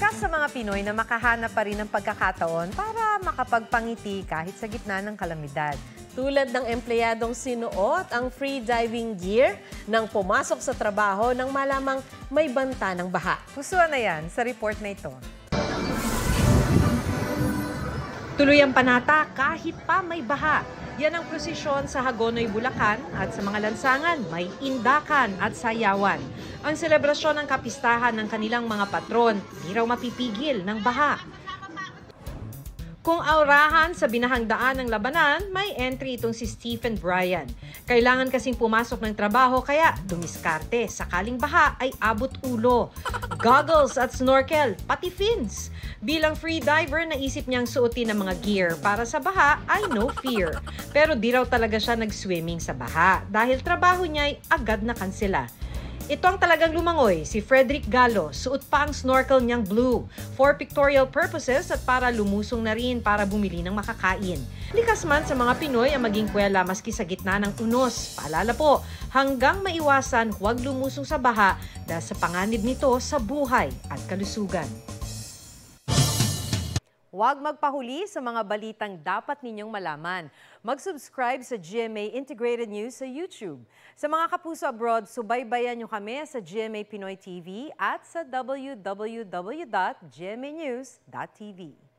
Likas sa mga Pinoy na makahanap pa rin ng pagkakataon para makapagpangiti kahit sa gitna ng kalamidad. Tulad ng empleyadong sinuot ang free diving gear nang pumasok sa trabaho nang malamang may banta ng baha. Pusuan na yan sa report na ito. Tuloy ang panata kahit pa may baha. Yan ang prosesyon sa Hagonoy, Bulacan at sa mga lansangan may indakan at sayawan. Ang selebrasyon ng kapistahan ng kanilang mga patron, di raw mapipigil ng baha. Kung aurahan sa binahang daan ng labanan, may entry itong si Stephen Bryan. Kailangan kasing pumasok ng trabaho kaya dumiskarte. Sakaling baha ay abot ulo. Goggles at snorkel, pati fins. Bilang free diver, naisip niyang suotin ang mga gear para sa baha ay no fear. Pero di raw talaga siya nag-swimming sa baha dahil trabaho niya ay agad na kansela. Ito ang talagang lumangoy, si Frederick Gallo. Suot pa ang snorkel niyang blue for pictorial purposes at para lumusong na rin para bumili ng makakain. Likas man sa mga Pinoy ang maging kwela maski sa gitna ng unos. Paalala po, hanggang maiwasan huwag lumusong sa baha dahil sa panganib nito sa buhay at kalusugan. Huwag magpahuli sa mga balitang dapat ninyong malaman. Mag-subscribe sa GMA Integrated News sa YouTube. Sa mga kapuso abroad, subaybayan nyo kami sa GMA Pinoy TV at sa www.gmanews.tv.